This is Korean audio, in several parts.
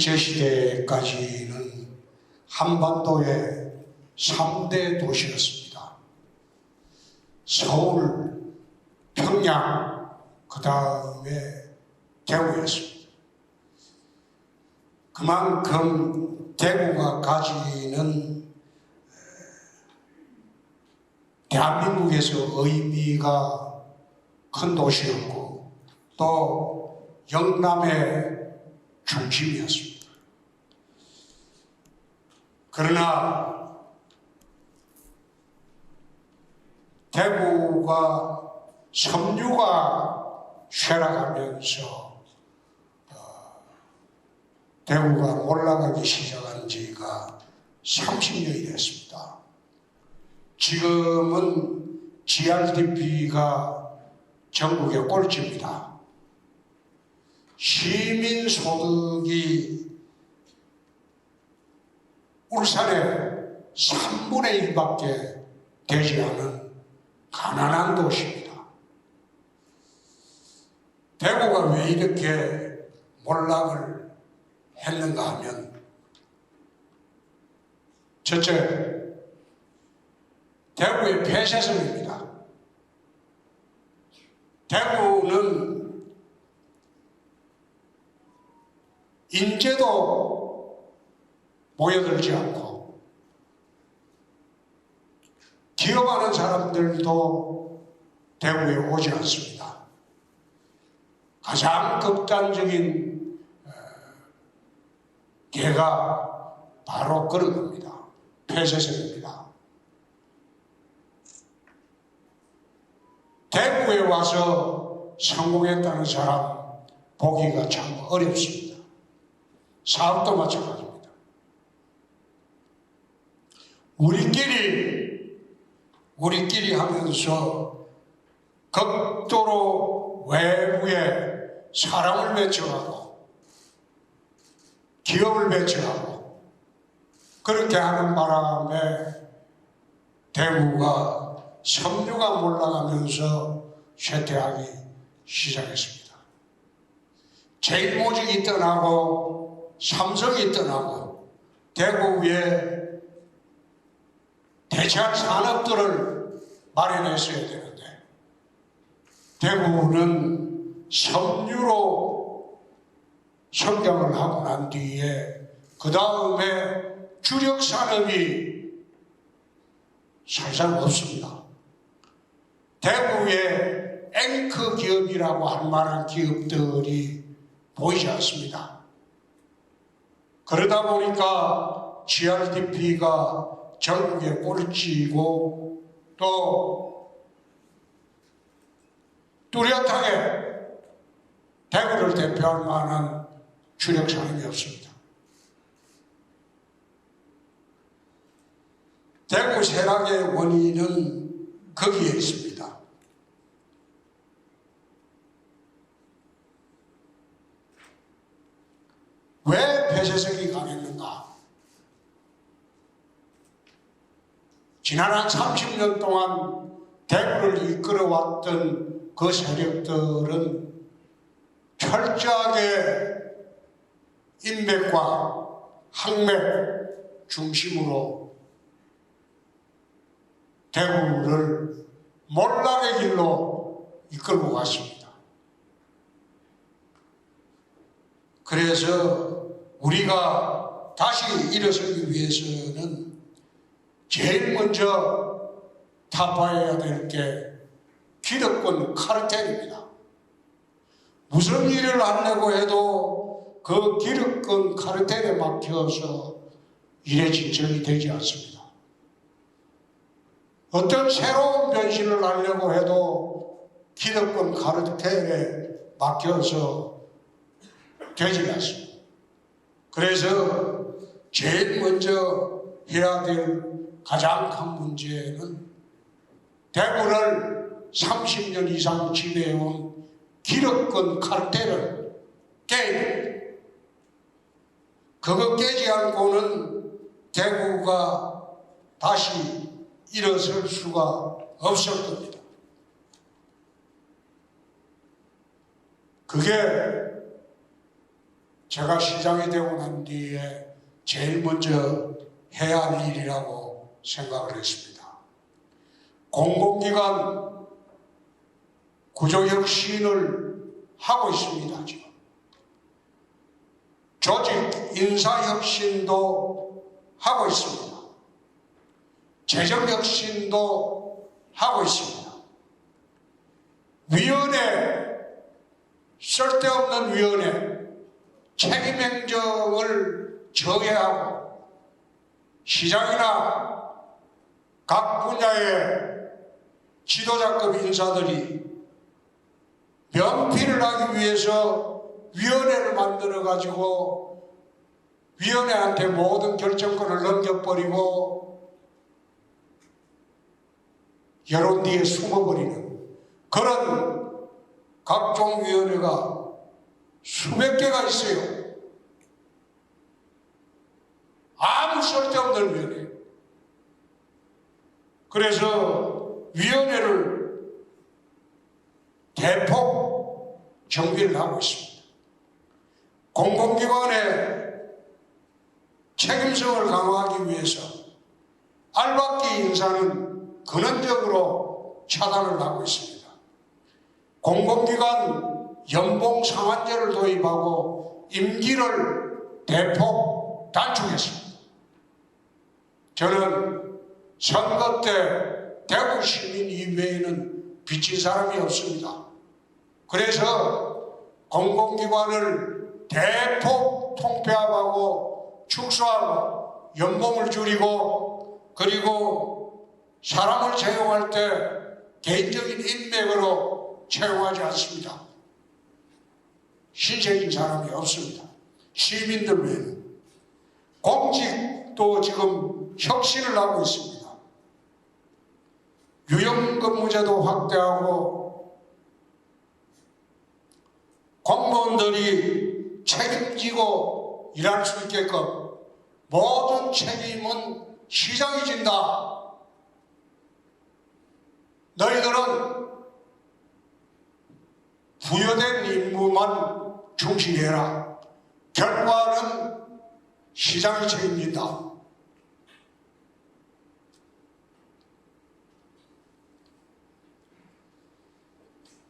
일제시대까지는 한반도의 3대 도시였습니다. 서울, 평양, 그 다음에 대구였습니다. 그만큼 대구가 가지는 대한민국에서 의미가 큰 도시였고 또 영남의 중심이었습니다. 그러나 대구가 섬유가 쇠락하면서 대구가 올라가기 시작한 지가 30년이 됐습니다. 지금은 GRDP가 전국의 꼴찌입니다. 시민소득이 울산의 3분의 1밖에 되지 않은 가난한 도시입니다. 대구가 왜 이렇게 몰락을 했는가 하면 첫째, 대구의 폐쇄성입니다. 대구는 인재도 모여들지 않고 기업하는 사람들도 대구에 오지 않습니다. 가장 극단적인 예가 바로 그런 겁니다. 폐쇄성입니다. 대구에 와서 성공했다는 사람 보기가 참 어렵습니다. 사업도 마찬가지입니다. 우리끼리 하면서 극도로 외부에 사람을 배척하고 기업을 배척하고 그렇게 하는 바람에 대구가 섬유가 몰락하면서 쇠퇴하기 시작했습니다. 제일모직이 떠나고 삼성이 떠나고 대구에 대체할 산업들을 마련했어야 되는데 대구는 섬유로 성장을 하고 난 뒤에 그 다음에 주력 산업이 살살 없습니다. 대구의 앵커 기업이라고 할 만한 기업들이 보이지 않습니다. 그러다 보니까 GRDP가 전국에 꼴찌고 또 뚜렷하게 대구를 대표할 만한 주력 산업이 없습니다. 대구 쇠락의 원인은 거기에 있습니다. 왜 폐쇄성이 강했는가? 지난 한 30년 동안 대구를 이끌어왔던 그 세력들은 철저하게 인맥과 학맥 중심으로 대구를 몰락의 길로 이끌고 갔습니다. 그래서 우리가 다시 일어서기 위해서는 제일 먼저 타파해야 될 게 기득권 카르텔입니다. 무슨 일을 하려고 해도 그 기득권 카르텔에 막혀서 일에 진척이 되지 않습니다. 어떤 새로운 변신을 하려고 해도 기득권 카르텔에 막혀서 되지 않습니다. 그래서 제일 먼저 해야 될 가장 큰 문제는 대구를 30년 이상 지배해온 기득권 카르텔을 깨야 됩니다. 그거 깨지 않고는 대구가 다시 일어설 수가 없을 겁니다. 그게 제가 시장이 되고 난 뒤에 제일 먼저 해야 할 일이라고 생각을 했습니다. 공공기관 구조혁신을 하고 있습니다. 지금 조직 인사혁신도 하고 있습니다. 재정혁신도 하고 있습니다. 위원회, 쓸데없는 위원회, 책임행정을 저해하고 시장이나 각 분야의 지도자급 인사들이 명필을 하기 위해서 위원회를 만들어가지고 위원회한테 모든 결정권을 넘겨버리고 여론 뒤에 숨어버리는 그런 각종 위원회가 수백 개가 있어요. 아무 쓸데없는 위원회. 그래서 위원회를 대폭 정비를 하고 있습니다. 공공기관의 책임성을 강화하기 위해서 알박기 인사는 근원적으로 차단을 하고 있습니다. 공공기관 연봉 상한제를 도입하고 임기를 대폭 단축했습니다. 저는 선거 때 대구 시민 이외에는 비친 사람이 없습니다. 그래서 공공기관을 대폭 통폐합하고 축소하고 연봉을 줄이고 그리고 사람을 채용할 때 개인적인 인맥으로 채용하지 않습니다. 신체인 사람이 없습니다. 시민들 외에는. 공직도 지금 혁신을 하고 있습니다. 유연근무제도 확대하고 공무원들이 책임지고 일할 수 있게끔 모든 책임은 시장이 진다. 너희들은 부여된 임무만 충실해라. 결과는 시장이 책임진다.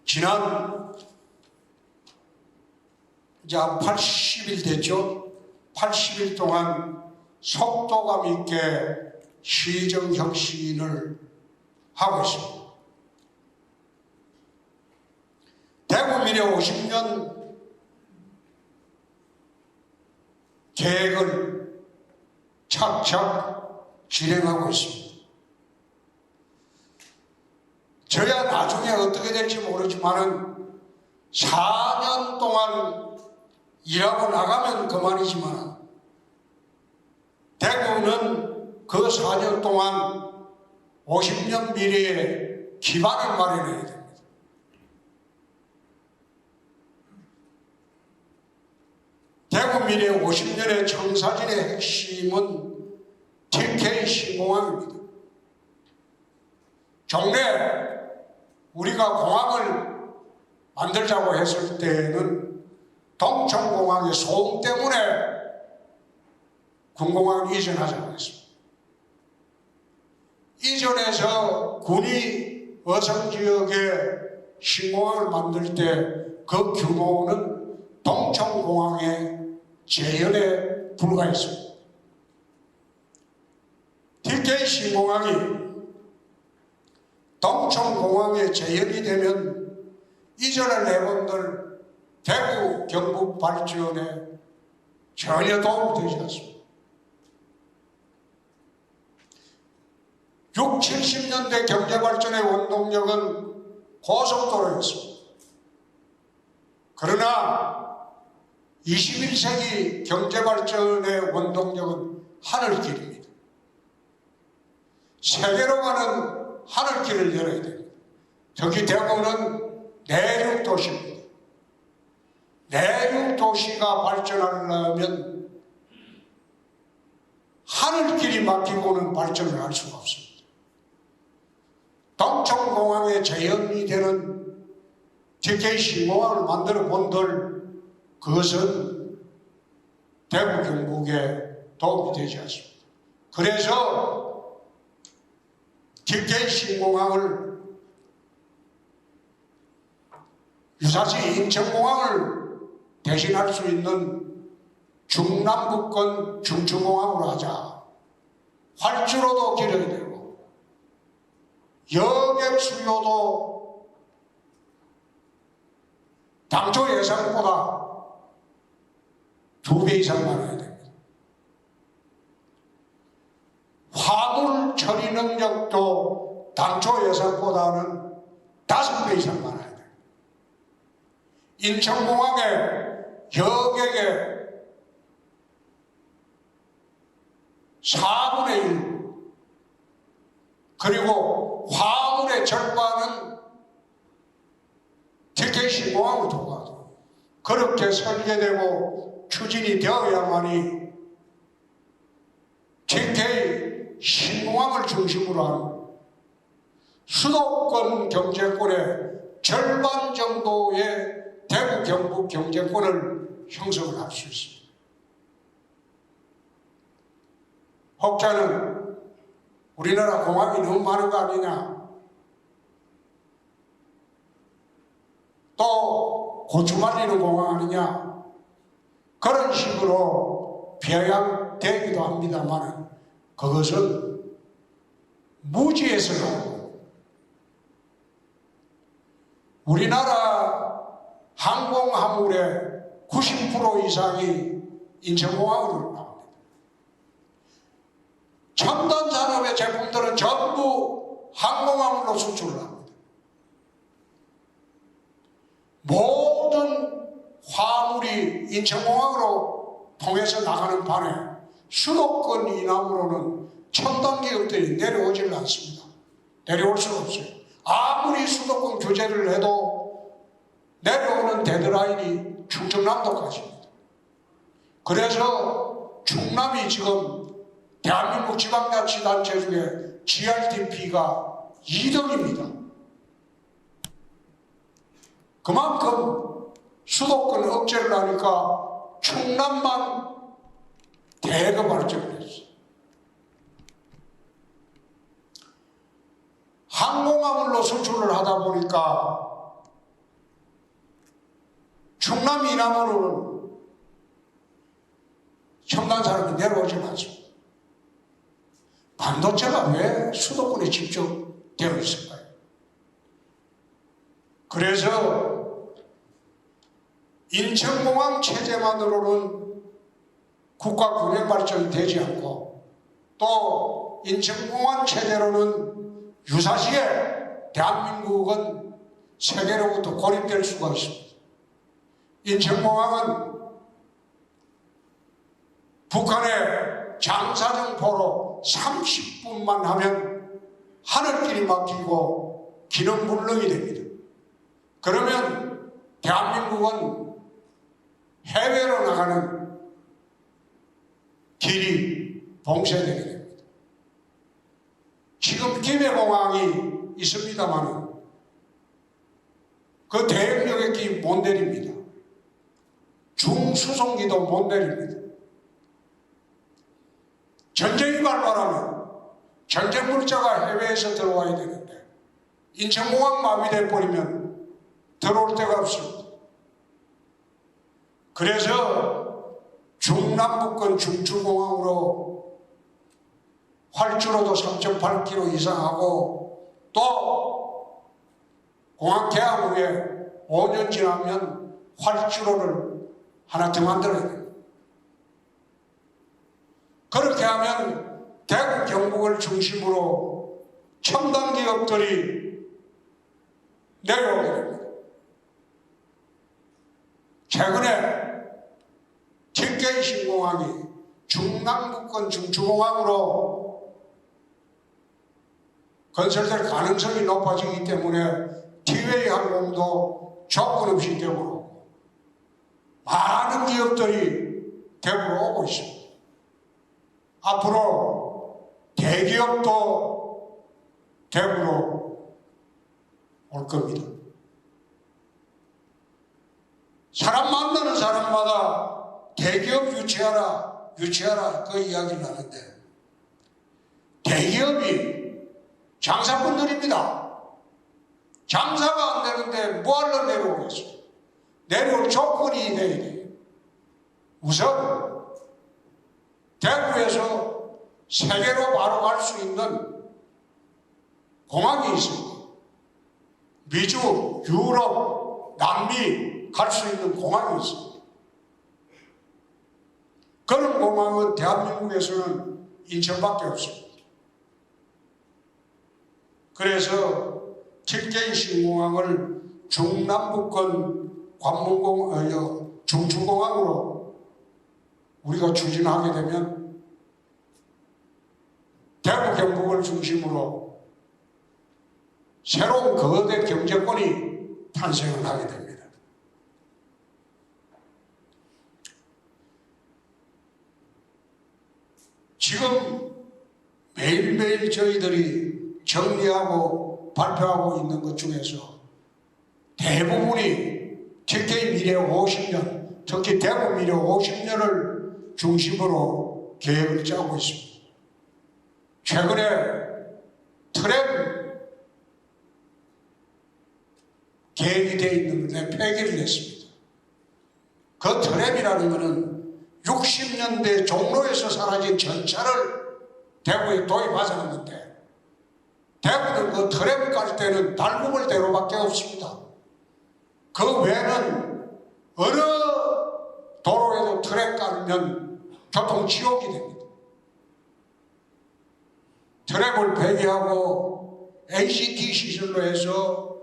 지난 이제 한 80일 됐죠. 80일 동안 속도감 있게 시정혁신을 하고 있습니다. 대구 미래 50년 계획을 착착 진행하고 있습니다. 저야 나중에 어떻게 될지 모르지만은 4년 동안 일하고 나가면 그만이지만 대구는 그 4년 동안 50년 미래의 기반을 마련해야 됩니다. 대구 미래 50년의 청사진의 핵심은 TK 신공항입니다. 종래 우리가 공항을 만들자고 했을 때는 동청공항의 소음 때문에 군공항을 이전하자고 했습니다. 이전해서 군이 어성지역에 신공항을 만들 때 그 규모는 동청공항의 재현에 불과했습니다. TK 신공항이 동청공항에 재현이 되면 이전의 내분들 대구 경북 발전에 전혀 도움이 되지 않습니다. 60, 70년대 경제발전의 원동력은 고속도로였습니다. 그러나 21세기 경제발전의 원동력은 하늘길입니다. 세계로 가는 하늘길을 열어야 됩니다. 특히 대구는 내륙도시입니다. 내륙도시가 발전하려면 하늘길이 막히고는 발전을 할 수가 없습니다. 동청공항에 재현이 되는 TK 신공항을 만들어 본들 그것은 대구 경북에 도움이 되지 않습니다. 그래서 TK 신공항을 유사시 인천공항을 대신할 수 있는 중남부권 중추공항으로 하자. 활주로도 길어야 되고 여객 수요도 당초 예상보다 2배 이상 많아야 됩니다. 화물 처리 능력도 당초 예상보다는 5배 이상 많아야 됩니다. 인천공항의 여객의 4분의 1, 그리고 화물의 절반은 TK 신공항으로 통과하도록 그렇게 설계되고 추진이 되어야만이 TK 신공항을 중심으로 하는 수도권 경제권의 절반 정도의 대구 경북 경제권을 형성을 할 수 있습니다. 혹자는 우리나라 공항이 너무 많은 거 아니냐, 또 고추 말리는 공항 아니냐, 그런 식으로 비아냥되기도 합니다만 그것은 무지에서 나온 거예요. 우리나라 항공화물의 90% 이상이 인천공항으로 나옵니다. 첨단 산업의 제품들은 전부 항공화물로 수출을 합니다. 모든 화물이 인천공항으로 통해서 나가는 반에 수도권 이남으로는 첨단 기업들이 내려오지를 않습니다. 내려올 수가 없어요. 아무리 수도권 규제를 해도 내려오는 데드라인이 충청남도까지입니다. 그래서 충남이 지금 대한민국 지방자치단체 중에 GRDP가 2등입니다. 그만큼 수도권 억제를 하니까 충남만 대거 발전을 했어요. 항공화물로 수출을 하다 보니까 충남 이남으로는 첨단 산업이 내려오지 않습니다. 반도체가 왜 수도권에 집중되어 있을까요? 그래서 인천공항 체제만으로는 국가 균형 발전이 되지 않고 또 인천공항 체제로는 유사시에 대한민국은 세계로부터 고립될 수가 있습니다. 인천공항은 북한의 장사정포로 30분만 하면 하늘길이 막히고 기능불능이 됩니다. 그러면 대한민국은 해외로 나가는 길이 봉쇄되게 됩니다. 지금 김해공항이 있습니다만 그 대역역이 못 내립니다. 중수송기도 못 내립니다. 전쟁이 발발하면 전쟁 물자가 해외에서 들어와야 되는데 인천공항 마비돼 버리면 들어올 데가 없습니다. 그래서 중남부권 중추공항으로 활주로도 3.8km 이상 하고 또 공항 개항 후에 5년 지나면 활주로를 하나 더 만들어야 됩니다. 그렇게 하면 대구 경북을 중심으로 첨단 기업들이 내려오게 됩니다. 최근에 TK 신공항이 중남부권 중추공항으로 건설될 가능성이 높아지기 때문에 티웨이 항공도 조건 없이 대구로 오고 많은 기업들이 대구로 오고 있습니다. 앞으로 대기업도 대구로 올 겁니다. 사람 만나는 사람마다 대기업 유치하라 그 이야기를 하는데, 대기업이 장사꾼들입니다. 장사가 안 되는데 뭐하러 내려오겠어요? 내려올 조건이 돼야 돼요. 우선 대구에서 세계로 바로 갈 수 있는 공항이 있습니다. 미주, 유럽, 남미 갈 수 있는 공항이 있습니다. 그런 공항은 대한민국에서는 인천밖에 없습니다. 그래서 TK 신공항을 중남부권 중추공항으로 우리가 추진하게 되면 대구 경북을 중심으로 새로운 거대 경제권이 탄생을 하게 됩니다. 지금 매일매일 저희들이 정리하고 발표하고 있는 것 중에서 대부분이 TK 미래 50년, 특히 대구 미래 50년을 중심으로 계획을 짜고 있습니다. 최근에 트램 계획이 되어 있는 것에 폐기를 했습니다. 그 트램이라는 것은 60년대 종로에서 사라진 전차를 대구에 도입하자는 건데, 대구는 그 트램 깔 때는 달구물 대로밖에 없습니다. 그 외에는 어느 도로에도 트램 깔면 교통지옥이 됩니다. 트램을 폐기하고 ACT 시설로 해서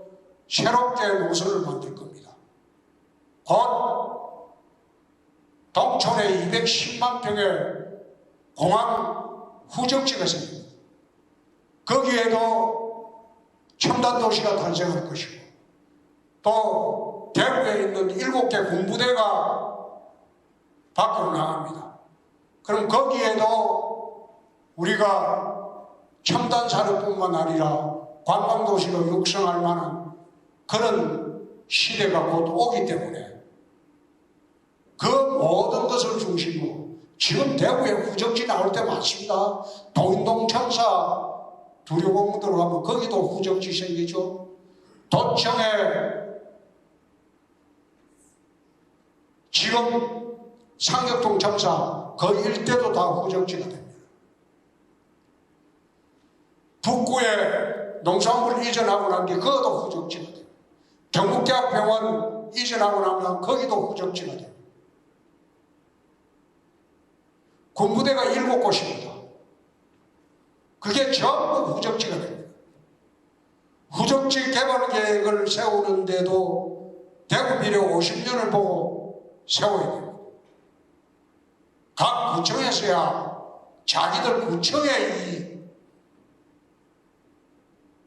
새롭게 노선을 만들 겁니다. 곧 동촌에 210만 평의 공항 후적지가 생깁니다. 거기에도 첨단 도시가 탄생할 것이고, 또 대구에 있는 7개 군부대가 밖으로 나갑니다. 그럼 거기에도 우리가 첨단 산업뿐만 아니라 관광도시로 육성할 만한 그런 시대가 곧 오기 때문에 그 모든 것을 중심으로, 지금 대구에 후적지 나올 때 많습니다. 도인동 청사 두류공원 들어가면 거기도 후적지 생기죠. 도청에 지금 상격동 청사 그 일대도 다 후적지가 됩니다. 북구에 농산물 이전하고 난 게 그것도 후적지가 됩니다. 경북대학병원 이전하고 나면 거기도 후적지가 됩니다. 군부대가 7곳입니다. 그게 전부 후적지가 됩니다. 후적지 개발 계획을 세우는데도 대구 미래 50년을 보고 세워야 됩니다. 각 구청에서야 자기들 구청의 이익,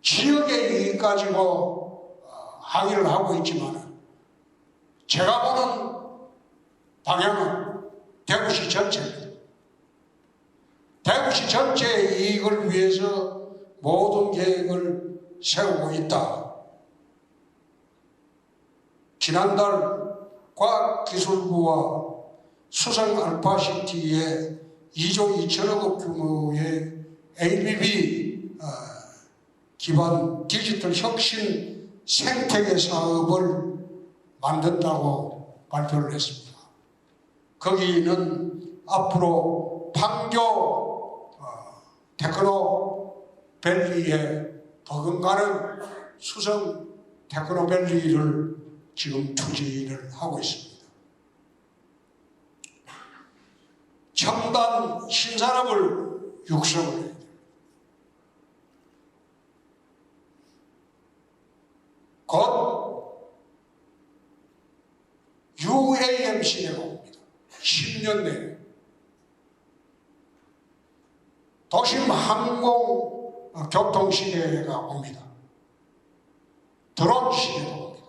지역의 이익 가지고 항의를 하고 있지만, 제가 보는 방향은 대구시 전체입니다. 대구시 전체의 이익을 위해서 모든 계획을 세우고 있다. 지난달 과학기술부와 수성 알파시티의 2조 2천억 규모의 ABB 기반 디지털 혁신 생태계 사업을 만든다고 발표를 했습니다. 거기는 앞으로 판교 테크노밸리에 버금가는 수성 테크노밸리를 지금 추진을 하고 있습니다. 첨단 신산업을 육성을 해야 됩니다. 곧 UAM 시대가 옵니다. 10년 내에. 도심 항공 교통 시대가 옵니다. 드론 시대가 옵니다.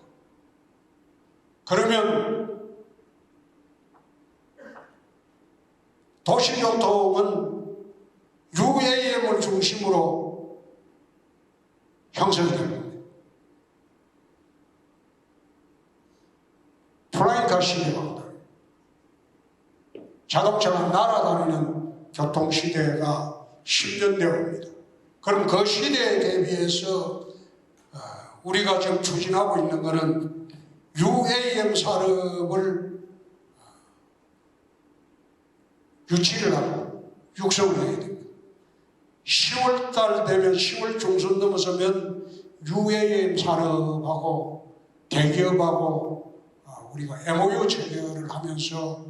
그러면 도시교통은 UAM을 중심으로 형성이 됩니다. 플라잉카 시대가 온다. 자동차가 날아다니는 교통시대가 10년 되어옵니다. 그럼 그 시대에 대비해서 우리가 지금 추진하고 있는 것은 UAM 산업을 유치를 하고 육성을 해야 됩니다. 10월달 되면 10월 중순 넘어서면 UAM 산업하고 대기업하고 우리가 MOU 체결을 하면서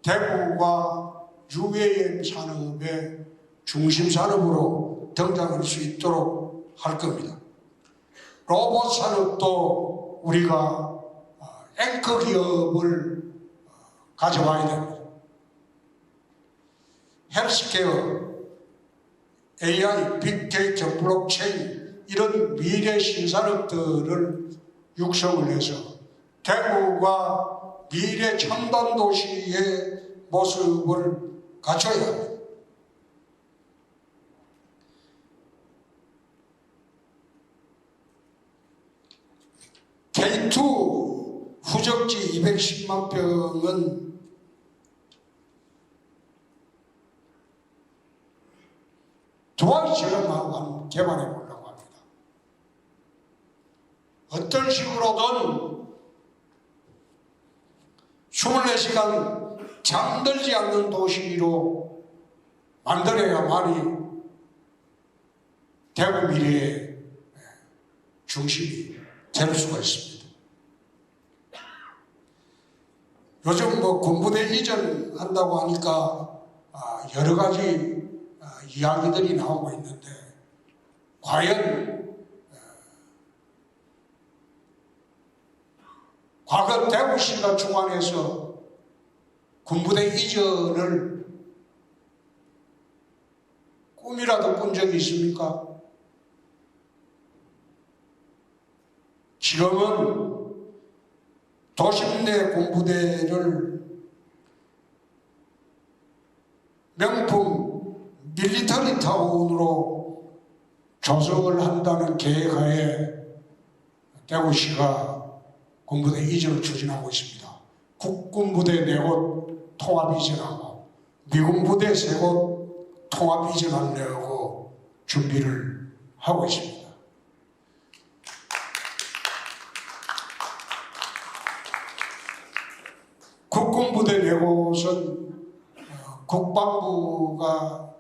대구가 UAM 산업의 중심 산업으로 등장할 수 있도록 할 겁니다. 로봇 산업도 우리가 앵커 기업을 가져와야 됩니다. 헬스케어, AI, 빅데이터, 블록체인 이런 미래 신산업들을 육성을 해서 대구가 미래 첨단 도시의 모습을 갖춰야 합니다. K2 후적지 210만 평은 두바이 제가 개발해 보려고 합니다. 어떤 식으로든 24시간 잠들지 않는 도시로 만들어야만이 대구 미래의 중심이 될 수가 있습니다. 요즘 군부대 이전한다고 하니까 여러 가지 이야기들이 나오고 있는데 과연 과거 대구시가 주관해서 군부대 이전을 꿈이라도 꾼 적이 있습니까? 지금은 도심 내 군부대를 명품 밀리터리 타운으로 조성을 한다는 계획하에 대구시가 군부대 이전을 추진하고 있습니다. 국군부대 4곳 통합 이전하고 미군부대 3곳 통합 이전하려고 준비를 하고 있습니다. 국군부대 4곳은 국방부가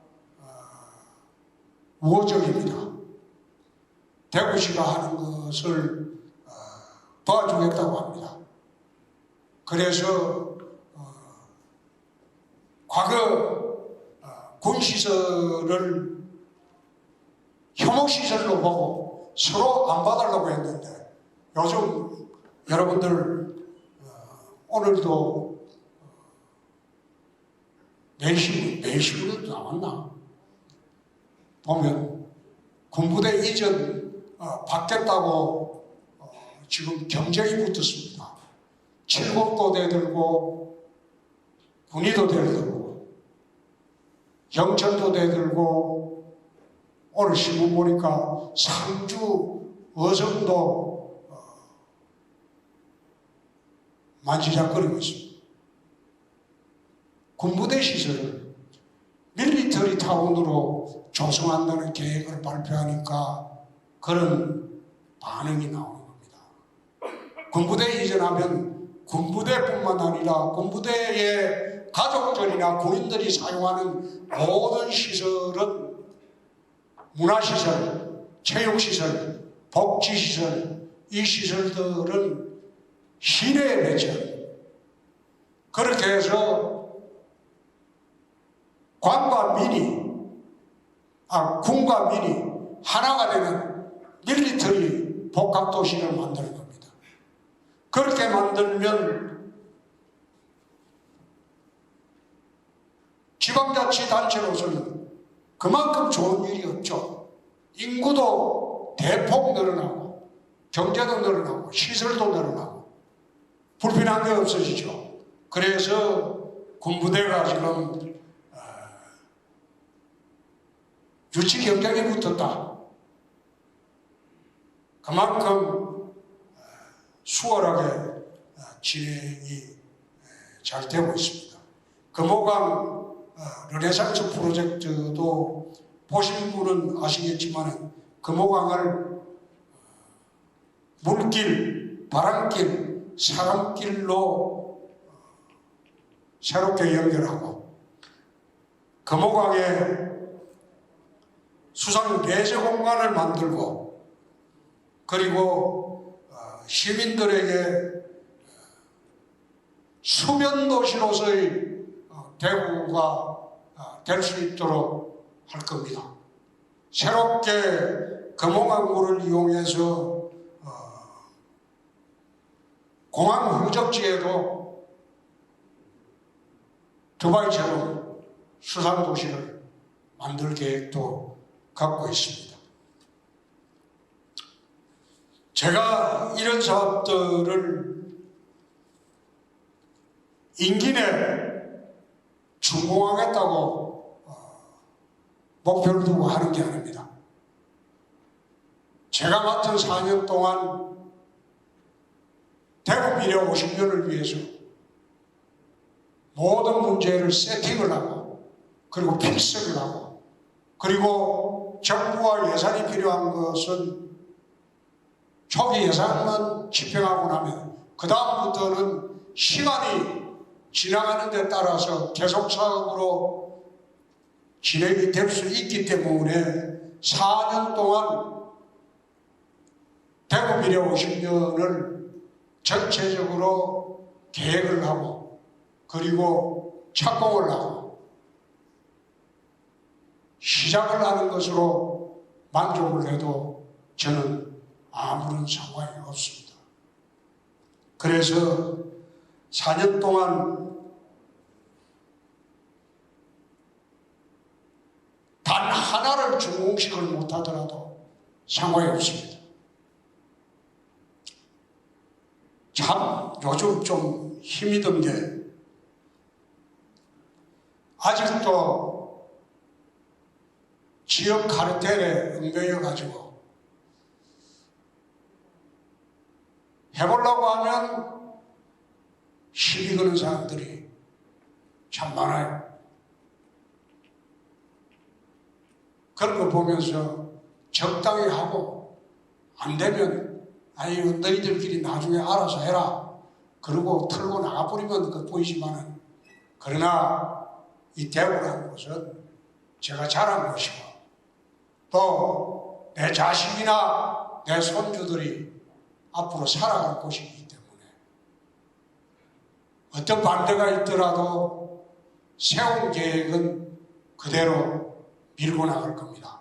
우호적입니다. 대구시가 하는 것을 도와주겠다고 합니다. 그래서 과거 군시설을 혐오시설로 보고 서로 안 봐달라고 했는데 요즘 여러분들 오늘도 매일신문도 나왔나? 보면 군부대 이전 받겠다고 지금 경쟁이 붙었습니다. 칠곡도 대들고 군위도 대들고 영천도 대들고 오늘 신문 보니까 상주 어성도 만지작거리고 있습니다. 군부대 시설을 밀리터리 타운으로 조성한다는 계획을 발표하니까 그런 반응이 나오는 겁니다. 군부대 이전하면 군부대뿐만 아니라 군부대의 가족들이나 군인들이 사용하는 모든 시설은 문화시설, 체육시설, 복지시설, 이 시설들은 시내에 배치합니다. 그렇게 해서 관과 민이, 군과 민이 하나가 되는 밀리터리 복합도시를 만드는 겁니다. 그렇게 만들면 지방자치단체로서는 그만큼 좋은 일이 없죠. 인구도 대폭 늘어나고 경제도 늘어나고 시설도 늘어나고 불편한 게 없어지죠. 그래서 군부대가 지금 유치 경쟁이 붙었다. 그만큼 수월하게 진행이 잘 되고 있습니다. 금호강 르네상스 프로젝트도 보신 분은 아시겠지만 금호강을 물길, 바람길, 사람길로 새롭게 연결하고 금호강에 수상 배제 공간을 만들고 그리고 시민들에게 수면 도시로서의 대구가 될 수 있도록 할 겁니다. 새롭게 금호강물을 이용해서 공항 후적지에도 두바이처럼 수산도시를 만들 계획도 갖고 있습니다. 제가 이런 사업들을 임기 내에 준공하겠다고 목표를 두고 하는 게 아닙니다. 제가 맡은 4년 동안 대구 미래 50년을 위해서 모든 문제를 세팅을 하고 그리고 필석을 하고 그리고 정부와 예산이 필요한 것은 초기 예산만 집행하고 나면 그 다음부터는 시간이 지나가는 데 따라서 계속 사업으로 진행이 될 수 있기 때문에 4년 동안 대구 미래 50년을 전체적으로 계획을 하고 그리고 착공을 하고 시작을 하는 것으로 만족을 해도 저는 아무런 상관이 없습니다. 그래서 4년 동안 단 하나를 준공식을 못하더라도 상관이 없습니다. 참 요즘 좀 힘이 든 게 아직도 지역 카르텔에 얽매여 가지고 해보려고 하면 시비 거는 사람들이 참 많아요. 그런 거 보면서 적당히 하고 안 되면 아니 너희들끼리 나중에 알아서 해라 그러고 털고 나가버리면 그뿐이지만은 그러나 이 대구라는 곳은 제가 자란 곳이고 또 내 자식이나 내 손주들이 앞으로 살아갈 곳이기 때문에 어떤 반대가 있더라도 세운 계획은 그대로 밀고 나갈 겁니다.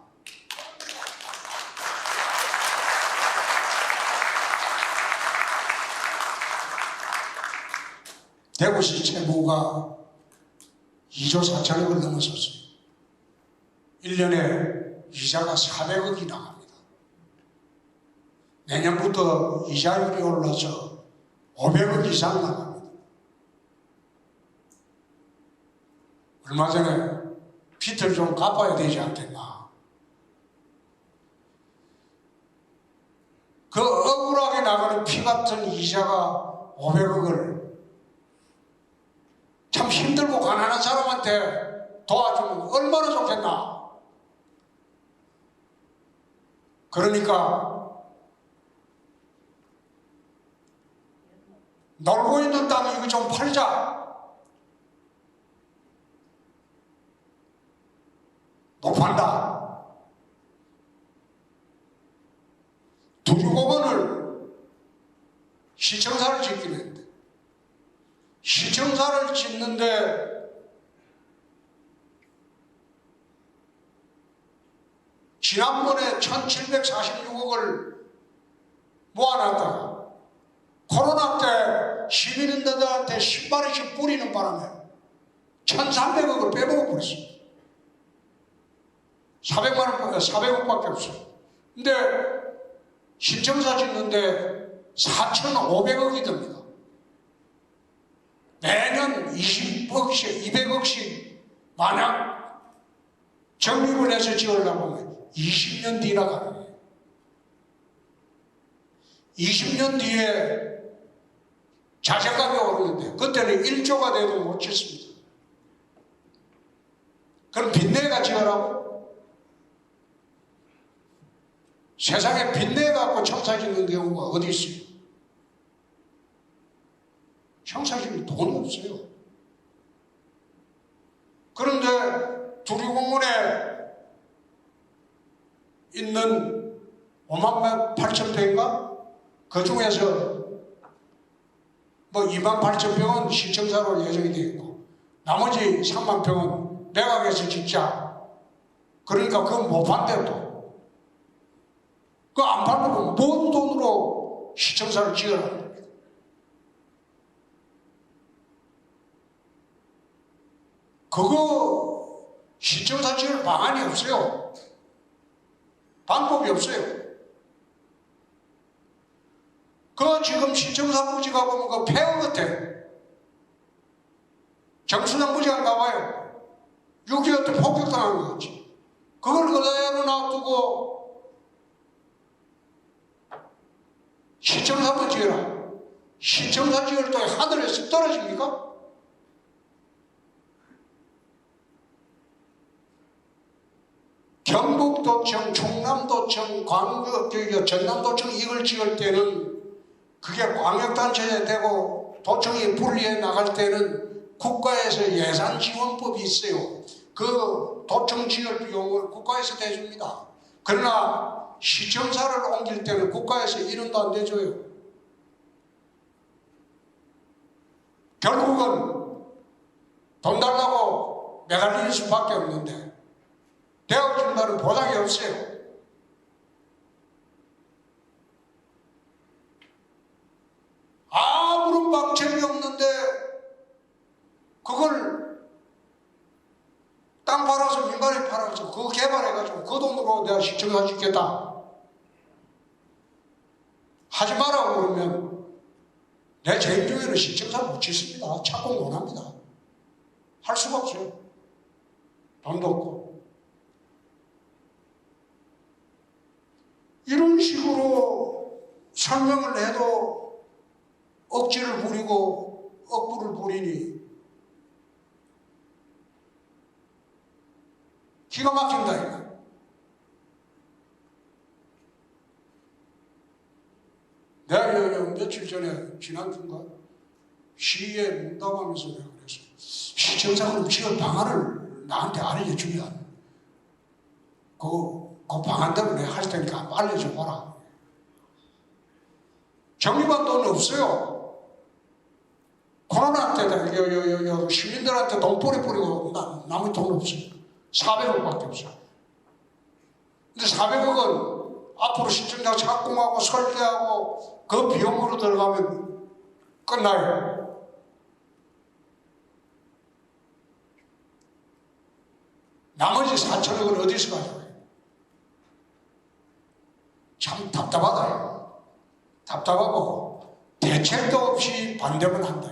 대구시 채무가 2조 4천억을 넘어섰어요. 1년에 이자가 400억이 나갑니다. 내년부터 이자율이 올라서 500억 이상 나갑니다. 얼마 전에 빚을 좀 갚아야 되지 않겠나. 그 억울하게 나가는 피 같은 이자가 500억을 참 힘들고 가난한 사람한테 도와주면 얼마나 좋겠나. 그러니까 놀고 있는 땅 이거 좀 팔자. 못 판다. 두류공원을 시청사를 짓기로 했는데 시청사를 짓는데 지난번에 1746억을 모아놨다가 코로나 때 시민들한테 10만원씩 뿌리는 바람에 1300억을 빼먹어버렸어요. 400억밖에 없어요. 근데 신청사 짓는데 4,500억이 듭니다. 매년 20억씩, 200억씩 만약 적립을 해서 지으려고 하면 20년 뒤나 가는 거예요. 20년 뒤에 자재값이 오르는데 그때는 1조가 돼도 못 짓습니다. 그럼 빚내가 지으라고? 세상에 빚내갖고 청사 짓는 경우가 어디 있어요? 청사 짓는 돈이 없어요. 그런데 두리공원에 있는 5만 8천 평인가? 그 중에서 뭐 2만 8천 평은 시청사로 예정이 되어 있고 나머지 3만 평은 매각해서 짓자. 그러니까 그건 못 판대 또. 그거 안 팔면 뭔 돈으로 시청사를 지어라. 그거 시청사 지을 방안이 없어요. 방법이 없어요. 그 지금 시청사 부지가 보면 그 폐허 같아. 정수장 부지가 가봐요. 6.25 때 폭격당한 거 같지. 그걸 그대로 놔두고 시청사만 지어라. 시청사 지을 때 하늘에서 떨어집니까? 경북도청, 충남도청, 전남도청 이걸 지을 때는 그게 광역단체에 되고 도청이 분리해 나갈 때는 국가에서 예산 지원법이 있어요. 그 도청 지을 비용을 국가에서 대줍니다. 그러나 시청사를 옮길 때는 국가에서 1원도 안 대줘요. 결국은 돈 달라고 매달릴 수밖에 없는데 되어준다는 보장이 없어요. 아무런 방책이 없는데 그걸 땅 팔아서 민간에 팔아서 그거 개발해가지고 그 돈으로 내가 시청사 짓겠다 하지 마라고 그러면 내 재임 중에는 시청사 못 짓습니다. 착공 못 합니다. 할 수가 없어요. 돈도 없고. 이런 식으로 설명을 해도 억지를 부리고 억부를 부리니 기가 막힌다 이거. 내가 며칠 전에 지난주인가 시위에 응답하면서 내가 그랬어. 시청사는 지을 방안을 나한테 알려주면 그 방안대로 내가 할 테니까 한번 알려줘봐라. 정리반 돈 없어요. 코로나 때 시민들한테 돈 뿌리고 남은 돈 없어요. 400억밖에 없어요. 근데 400억은 앞으로 시청자 착공하고 설계하고 그 비용으로 들어가면 끝나요. 나머지 4천억은 어디서 가져가요? 참 답답하다. 답답하고 대책도 없이 반대만 한다.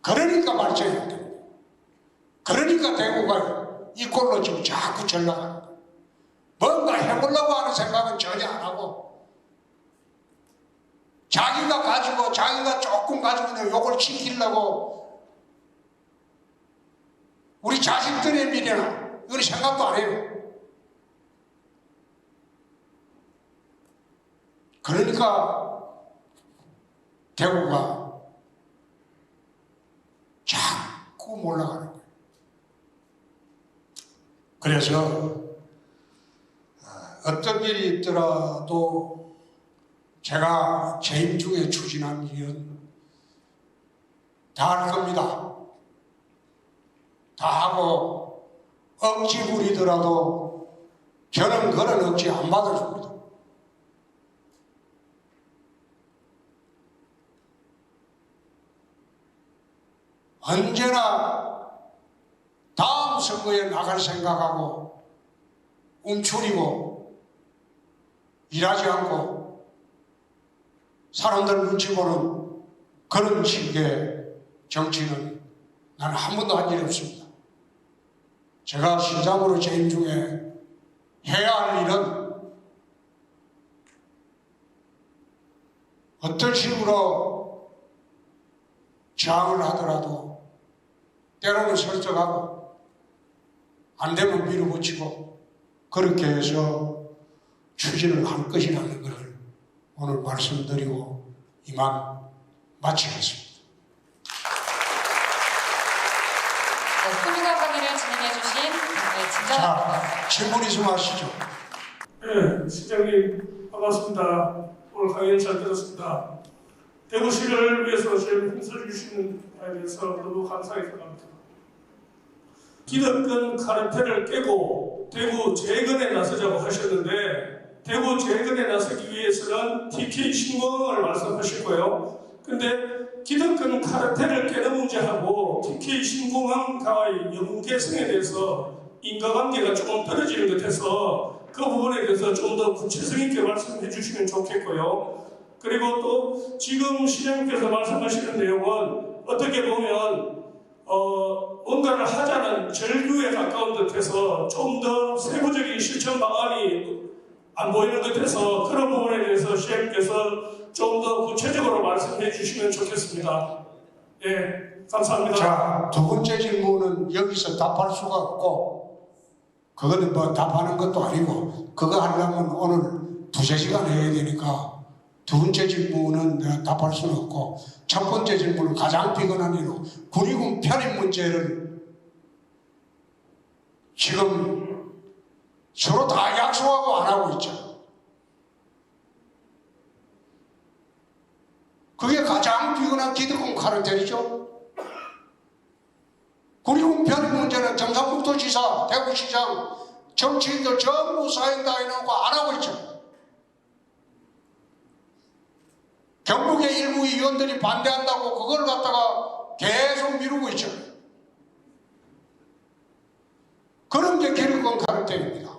그러니까 발전이 안 됩니다. 그러니까 대구가 이 꼴로 지금 자꾸 전락하는 거예요. 뭔가 해보려고 하는 생각은 전혀 안 하고 자기가 조금 가지고 요걸 지키려고 우리 자식들의 미래나 이건 생각도 안 해요. 그러니까 대구가 자꾸 몰락하는 거예요. 그래서 어떤 일이 있더라도 제가 재임 중에 추진한 일은 다 할 겁니다. 다 하고 억지 부리더라도 저는 그런 억지 안 받아줍니다. 언제나 다음 선거에 나갈 생각하고 움츠리고 일하지 않고 사람들 눈치 보는 그런 식의 정치는 나는 한 번도 한 일이 없습니다. 제가 시장으로 재임 중에 해야 할 일은 어떤 식으로 저항을 하더라도 때로는 설득하고 안 되면 밀어붙이고 그렇게 해서 추진을 할 것이라는 것을 오늘 말씀드리고 이만 마치겠습니다. 네, 훌륭한 강의를 진행해 주신 진정한 자, 질문 있으면 하시죠. 네, 시장님 반갑습니다. 오늘 강연 잘 들었습니다. 대구시를 위해서 제일 힘써주시는 바에 대해서 너무 감사히 생각합니다. 기득권 카르텔을 깨고 대구 재건에 나서자고 하셨는데 대구 재건에 나서기 위해서는 TK 신공항을 말씀하실 거예요. 근데 기득권 카르텔을 깨는 문제하고 TK 신공항과의 연계성에 대해서 인과관계가 조금 떨어지는 것 같아서 그 부분에 대해서 좀 더 구체성 있게 말씀해 주시면 좋겠고요. 그리고 또 지금 시장님께서 말씀하시는 내용은 어떻게 보면 뭔가를 하자는 절규에 가까운 듯해서 좀 더 세부적인 실천 방안이 안 보이는 듯해서 그런 부분에 대해서 시장님께서 좀 더 구체적으로 말씀해 주시면 좋겠습니다. 예, 감사합니다. 자, 두 번째 질문은 여기서 답할 수가 없고 그거는 뭐 답하는 것도 아니고 그거 하려면 오늘 2~3시간 해야 되니까 두 번째 질문은 내가 답할 수는 없고 첫 번째 질문은 가장 피곤한 일로 군의군 편입 문제를 지금 서로 다 약속하고 안 하고 있죠. 그게 가장 피곤한 기득권 카르텔이죠. 군의군 편입 문제는 경상북도지사, 대구시장, 정치인들 전부 사인 다 해놓고 안 하고 있죠. 경북의 일부 의원들이 반대한다고 그걸 갖다가 계속 미루고 있죠. 그런 게 기득권 카르텔입니다.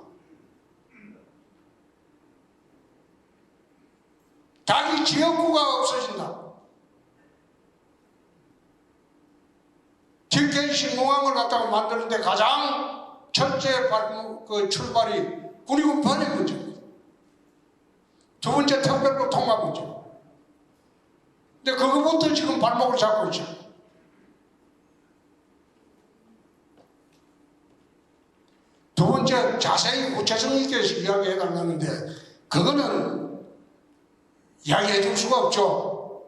자기 지역구가 없어진다. TK 신공항을 갖다가 만드는데 가장 첫째 출발이 군의군 편입 문제입니다. 두 번째 특별법 통과 문제. 근데 그거부터 지금 발목을 잡고 있죠. 두 번째 자세히 구체성 있게 이야기해 달라는데 그거는 이야기해 줄 수가 없죠.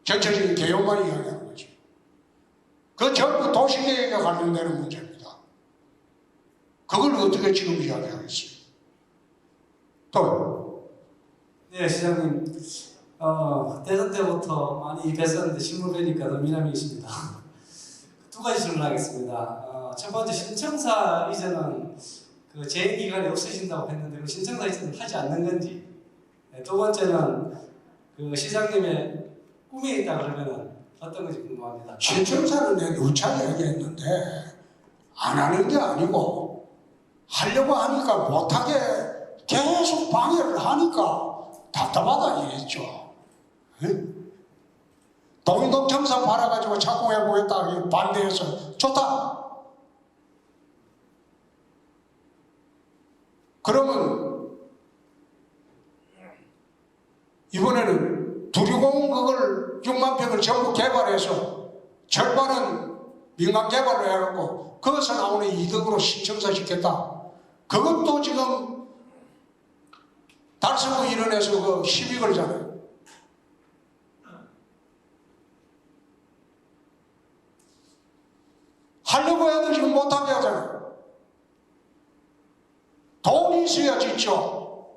전체적인 개요만 이야기하는 거죠. 그 전부 도시계획에 관련되는 문제입니다. 그걸 어떻게 지금 이야기하겠어요? 또 네, 시장님. 대선 때부터 많이 뵀었는데 실물 뵈니까 더 미남이십니다. 두 가지 질문하겠습니다. 첫 번째 신청사 이전은 그 재임 기간이 없어진다고 했는데 그 신청사 이전은 하지 않는 건지. 네, 두 번째는 그 시장님의 꿈이 있다 그러면은 어떤 건지 궁금합니다. 신청사는 내가 누차 얘기했는데 안 하는 게 아니고 하려고 하니까 못하게 계속 방해를 하니까 답답하다 이랬죠. 동인동 청사 팔아가지고 착공해보겠다 반대해서 좋다. 그러면 이번에는 두리공 그걸 6만 평을 전부 개발해서 절반은 민간 개발로 해갖고 거기서 나오는 이득으로 신청사 짓겠다. 그것도 지금 달서구 일원에서 그 시비 걸잖아요. 하려고 해도 지금 못하게 하잖아요. 돈이 있어야 짓죠.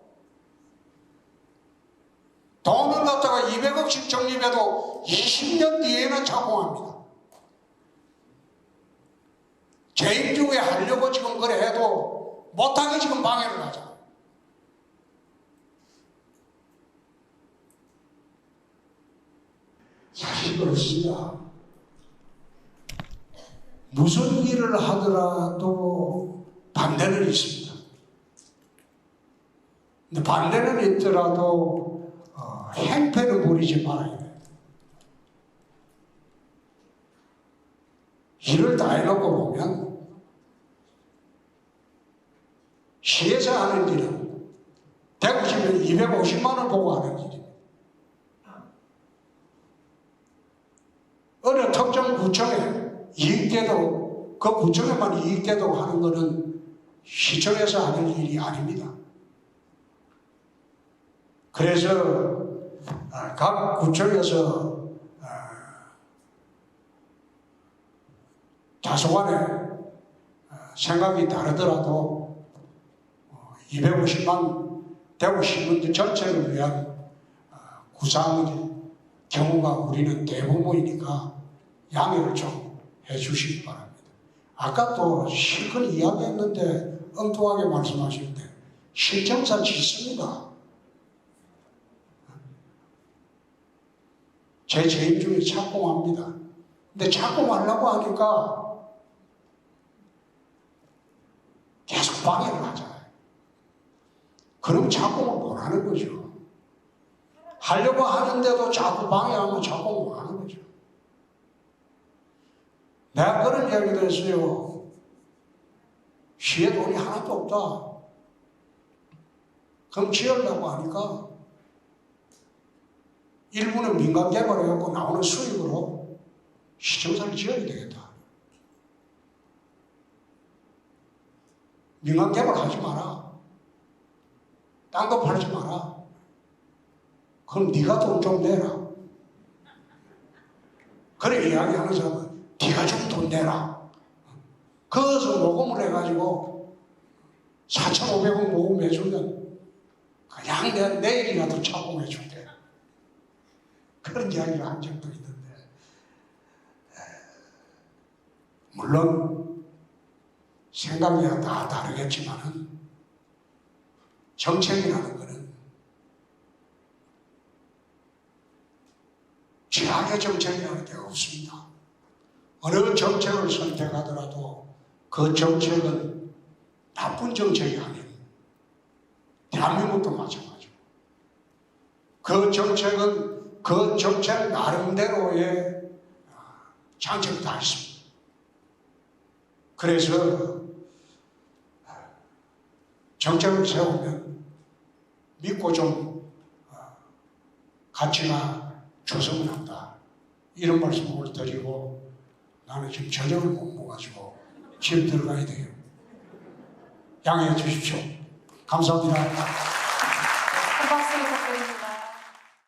돈을 갖다가 200억씩 적립해도 20년 뒤에는 착공합니다. 재임 중에 하려고 지금 그래 해도 못하게 지금 방해를 하잖아요. 사실 그렇습니다. 무슨 일을 하더라도 반대는 있습니다. 근데 반대는 있더라도 행패를 부리지 말아야 돼요. 일을 다 해놓고 보면 시에서 하는 일은 대구시면 250만 원 보고 하는 일입니다. 구청에 이익되도록 그 구청에만 이익되도록 하는 것은 시청에서 하는 일이 아닙니다. 그래서 각 구청에서 다소간에 생각이 다르더라도 250만 대구 시민들 전체를 위한 구상의 경우가 우리는 대부분이니까 양해를 좀 해주시기 바랍니다. 아까 또 실컷 이야기했는데 엉뚱하게 말씀하시는데 신청사 짓습니다. 제 지인 중에 착공합니다. 근데 착공하려고 하니까 계속 방해를 하잖아요. 그럼 착공을 못 하는 거죠. 하려고 하는데도 자꾸 방해하면 착공을 못 하는 거죠. 내가 그런 이야기를 했어요. 시에 돈이 하나도 없다. 그럼 지으려고 하니까 일부는 민간 개발해갖고 나오는 수익으로 시청사를 지어야 되겠다. 민간 개발하지 마라. 딴 거 팔지 마라. 그럼 네가 돈 좀 내라. 그래 이야기하는 사람은 네가 좀 돈 내라. 그것을 모금을 해가지고 4,500원 모금해주면 그냥 내가 내일이라도 착공해줄게. 그런 이야기를 한 적도 있는데 물론 생각이 다 다르겠지만은 정책이라는 것은 최악의 정책이라는 게 없습니다. 어느 정책을 선택하더라도 그 정책은 나쁜 정책이 아닌 대한민국도 마찬가지고 그 정책은 그 정책 나름대로의 장점이 다 있습니다. 그래서 정책을 세우면 믿고 좀 가치가 조성을 한다. 이런 말씀을 드리고 나는 지금 저녁을 못 먹어가지고 집에 들어가야 돼요. 양해해 주십시오. 감사합니다.